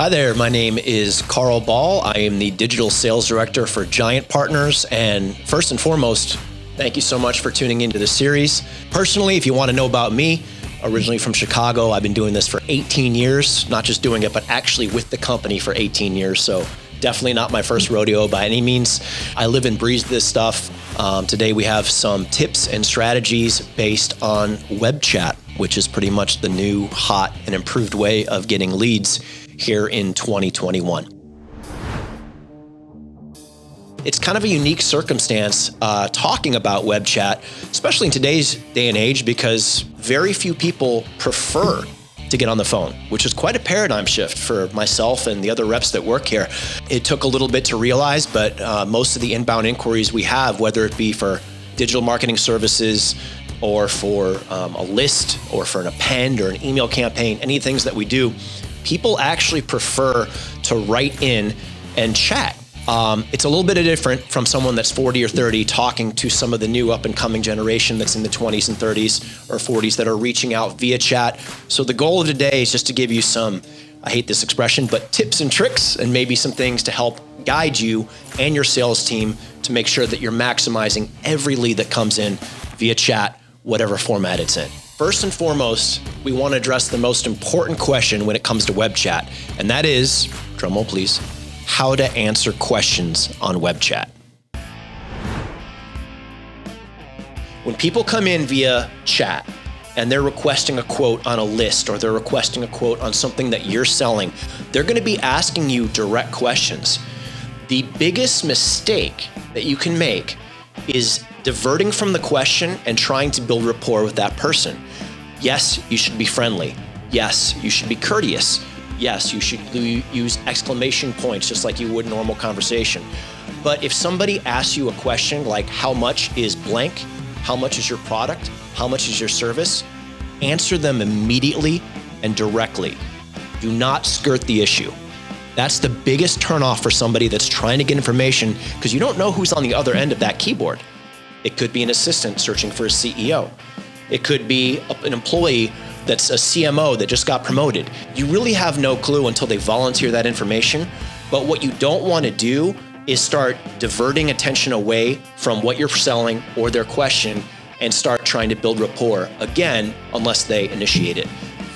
Hi there, my name is Carl Ball. I am the Digital Sales Director for Giant Partners. And first and foremost, thank you so much for tuning into this series. Personally, if you want to know about me, originally from Chicago, I've been doing this for 18 years, not just doing it, but actually with the company for 18 years. So definitely not my first rodeo by any means. I live and breathe this stuff. Today we have some tips and strategies based on web chat, which is pretty much the new, hot, and improved way of getting leads here in 2021. It's kind of a unique circumstance talking about web chat, especially in today's day and age, because very few people prefer to get on the phone, which is quite a paradigm shift for myself and the other reps that work here. It took a little bit to realize, but most of the inbound inquiries we have, whether it be for digital marketing services or for a list or for an append or an email campaign, any things that we do, people actually prefer to write in and chat. It's a little bit different from someone that's 40 or 30 talking to some of the new up and coming generation that's in the 20s and 30s or 40s that are reaching out via chat. So the goal of today is just to give you some, I hate this expression, but tips and tricks and maybe some things to help guide you and your sales team to make sure that you're maximizing every lead that comes in via chat, whatever format it's in. First and foremost, we want to address the most important question when it comes to web chat, and that is, drumroll please, how to answer questions on web chat. When people come in via chat and they're requesting a quote on a list or they're requesting a quote on something that you're selling, they're going to be asking you direct questions. The biggest mistake that you can make is diverting from the question and trying to build rapport with that person. Yes, you should be friendly. Yes, you should be courteous. Yes, you should use exclamation points just like you would in normal conversation. But if somebody asks you a question like, how much is blank? How much is your product? How much is your service? Answer them immediately and directly. Do not skirt the issue. That's the biggest turnoff for somebody that's trying to get information, because you don't know who's on the other end of that keyboard. It could be an assistant searching for a CEO. It could be an employee that's a CMO that just got promoted. You really have no clue until they volunteer that information. But what you don't want to do is start diverting attention away from what you're selling or their question and start trying to build rapport, again, unless they initiate it.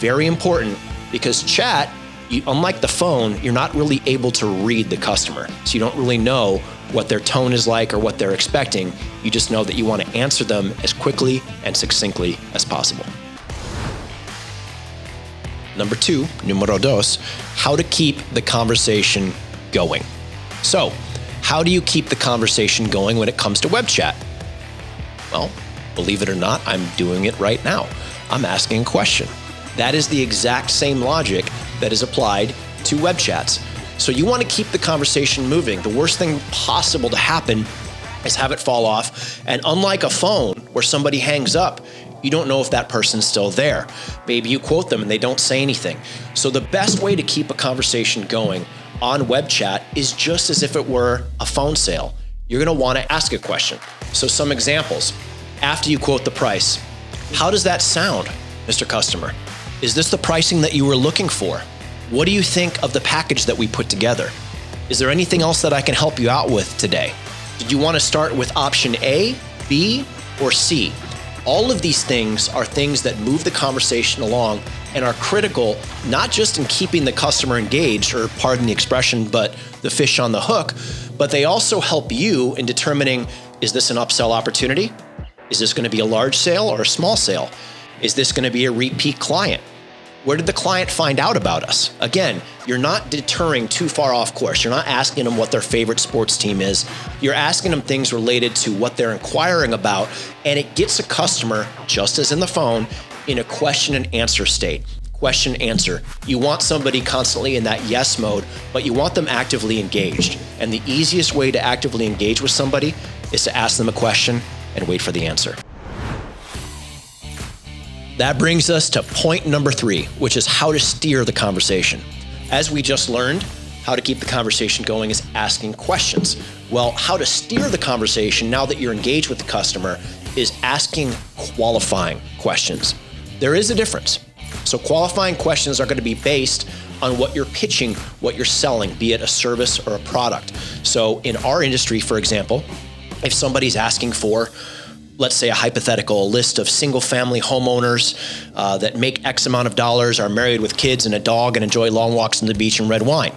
Very important, because chat, unlike the phone, you're not really able to read the customer. So you don't really know what their tone is like or what they're expecting. You just know that you want to answer them as quickly and succinctly as possible. Number two, numero dos, how to keep the conversation going. So, how do you keep the conversation going when it comes to web chat? Well, believe it or not, I'm doing it right now. I'm asking a question. That is the exact same logic that is applied to web chats. So you want to keep the conversation moving. The worst thing possible to happen is have it fall off. And unlike a phone where somebody hangs up, you don't know if that person's still there. Maybe you quote them and they don't say anything. So the best way to keep a conversation going on web chat is just as if it were a phone sale. You're going to want to ask a question. So some examples. After you quote the price, how does that sound, Mr. Customer? Is this the pricing that you were looking for? What do you think of the package that we put together? Is there anything else that I can help you out with today? Did you want to start with option A, B, or C? All of these things are things that move the conversation along and are critical, not just in keeping the customer engaged, or pardon the expression, but the fish on the hook, but they also help you in determining, is this an upsell opportunity? Is this going to be a large sale or a small sale? Is this going to be a repeat client? Where did the client find out about us? Again, you're not deterring too far off course. You're not asking them what their favorite sports team is. You're asking them things related to what they're inquiring about, and it gets a customer, just as in the phone, in a question and answer state. Question, answer. You want somebody constantly in that yes mode, but you want them actively engaged. And the easiest way to actively engage with somebody is to ask them a question and wait for the answer. That brings us to point number 3, which is how to steer the conversation. As we just learned, how to keep the conversation going is asking questions. Well, how to steer the conversation now that you're engaged with the customer is asking qualifying questions. There is a difference. So qualifying questions are going to be based on what you're pitching, what you're selling, be it a service or a product. So in our industry, for example, if somebody's asking for, let's say a hypothetical list of single family homeowners that make X amount of dollars, are married with kids and a dog and enjoy long walks on the beach and red wine.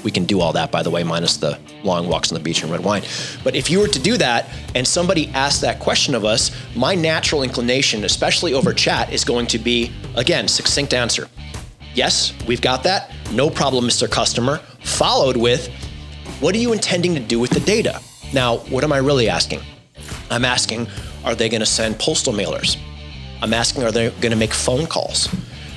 We can do all that, by the way, minus the long walks on the beach and red wine. But if you were to do that and somebody asked that question of us, my natural inclination, especially over chat, is going to be, again, succinct answer. Yes, we've got that. No problem, Mr. Customer. Followed with, what are you intending to do with the data? Now, what am I really asking? I'm asking, are they going to send postal mailers? I'm asking, are they going to make phone calls?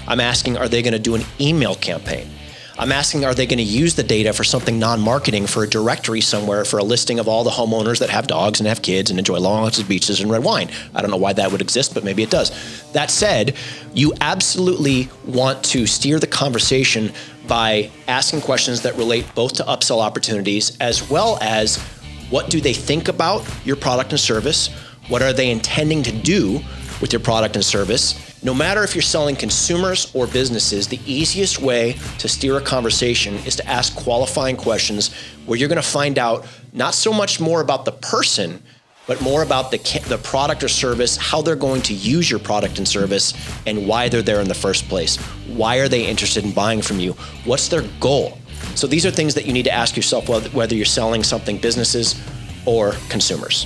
I'm asking, are they going to do an email campaign? I'm asking, are they going to use the data for something non-marketing, for a directory somewhere, for a listing of all the homeowners that have dogs and have kids and enjoy long walks at beaches and red wine? I don't know why that would exist, but maybe it does. That said, you absolutely want to steer the conversation by asking questions that relate both to upsell opportunities as well as what do they think about your product and service? What are they intending to do with your product and service? No matter if you're selling consumers or businesses, the easiest way to steer a conversation is to ask qualifying questions where you're going to find out not so much more about the person, but more about the product or service, how they're going to use your product and service, and why they're there in the first place. Why are they interested in buying from you? What's their goal? So these are things that you need to ask yourself whether you're selling something businesses or consumers.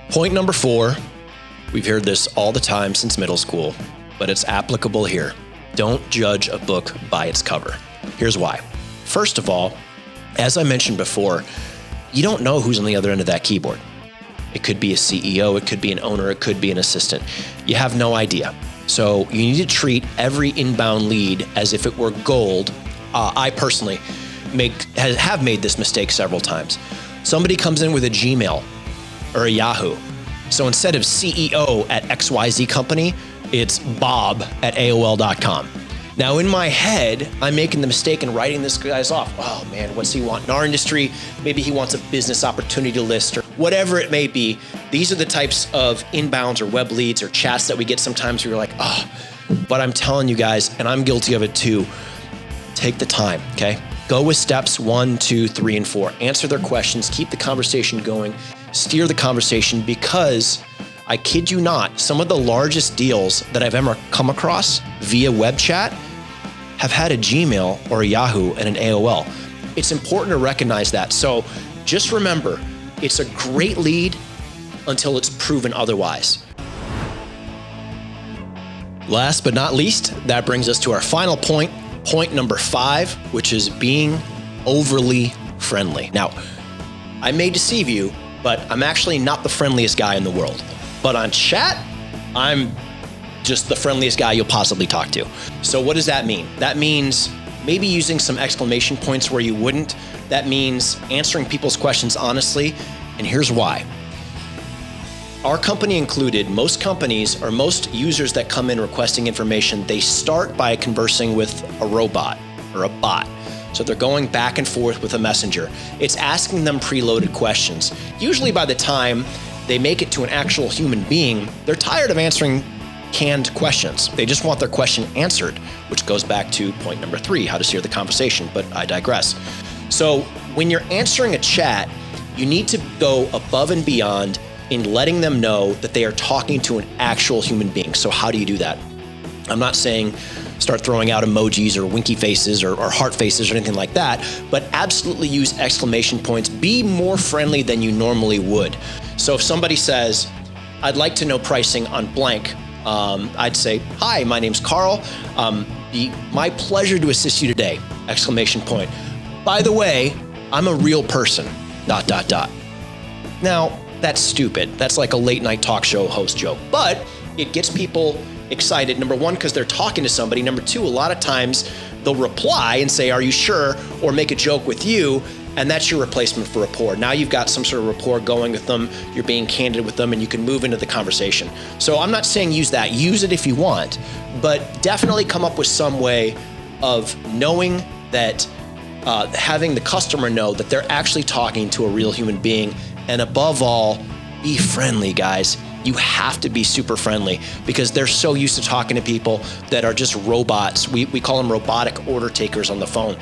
Point number 4. We've heard this all the time since middle school, but it's applicable here. Don't judge a book by its cover. Here's why. First of all, as I mentioned before, you don't know who's on the other end of that keyboard. It could be a CEO, it could be an owner, it could be an assistant. You have no idea. So you need to treat every inbound lead as if it were gold. I personally have made this mistake several times. Somebody comes in with a Gmail or a Yahoo. So instead of CEO at XYZ company, it's Bob at AOL.com. Now in my head, I'm making the mistake and writing this guy's off. Oh man, what's he want in our industry? Maybe he wants a business opportunity list or whatever it may be. These are the types of inbounds or web leads or chats that we get sometimes where you're like, oh, but I'm telling you guys, and I'm guilty of it too, take the time, okay? Go with steps 1, 2, 3, and 4. Answer their questions, keep the conversation going, steer the conversation, because I kid you not, some of the largest deals that I've ever come across via web chat have had a Gmail or a Yahoo and an AOL. It's important to recognize that. So just remember, it's a great lead until it's proven otherwise. Last but not least, that brings us to our final point, point number 5, which is being overly friendly. Now, I may deceive you, but I'm actually not the friendliest guy in the world. But on chat, I'm just the friendliest guy you'll possibly talk to. So what does that mean? That means maybe using some exclamation points where you wouldn't. That means answering people's questions honestly. And here's why. Our company included, most companies or most users that come in requesting information, they start by conversing with a robot or a bot. So they're going back and forth with a messenger. It's asking them preloaded questions. Usually by the time they make it to an actual human being, they're tired of answering canned questions. They just want their question answered, which goes back to point number 3, how to steer the conversation, but I digress. So when you're answering a chat, you need to go above and beyond in letting them know that they are talking to an actual human being. So how do you do that? I'm not saying start throwing out emojis or winky faces or heart faces or anything like that, but absolutely use exclamation points. Be more friendly than you normally would. So if somebody says, I'd like to know pricing on blank, I'd say, hi, my name's Carl. Be my pleasure to assist you today, exclamation point. By the way, I'm a real person, ... Now, that's stupid. That's like a late night talk show host joke, but it gets people excited. Number 1, because they're talking to somebody. Number 2, a lot of times they'll reply and say, are you sure? Or make a joke with you. And that's your replacement for rapport. Now you've got some sort of rapport going with them. You're being candid with them and you can move into the conversation. So I'm not saying use that. Use it if you want, but definitely come up with some way of knowing that, having the customer know that they're actually talking to a real human being. And above all, be friendly, guys. You have to be super friendly because they're so used to talking to people that are just robots. We call them robotic order takers on the phone.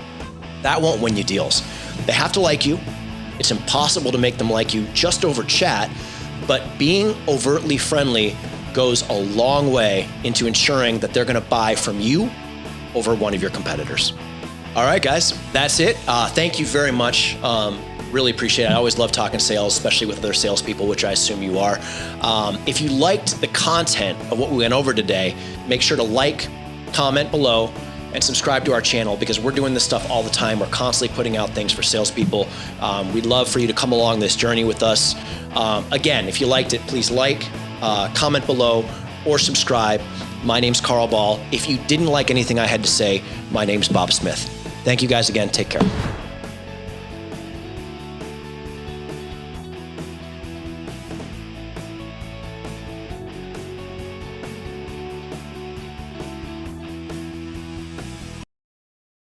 That won't win you deals. They have to like you. It's impossible to make them like you just over chat, but being overtly friendly goes a long way into ensuring that they're gonna buy from you over one of your competitors. All right, guys, that's it. Thank you very much. Really appreciate it. I always love talking sales, especially with other salespeople, which I assume you are. If you liked the content of what we went over today, make sure to like, comment below, and subscribe to our channel because we're doing this stuff all the time. We're constantly putting out things for salespeople. We'd love for you to come along this journey with us. Again, if you liked it, please like, comment below, or subscribe. My name's Carl Ball. If you didn't like anything I had to say, my name's Bob Smith. Thank you guys again. Take care.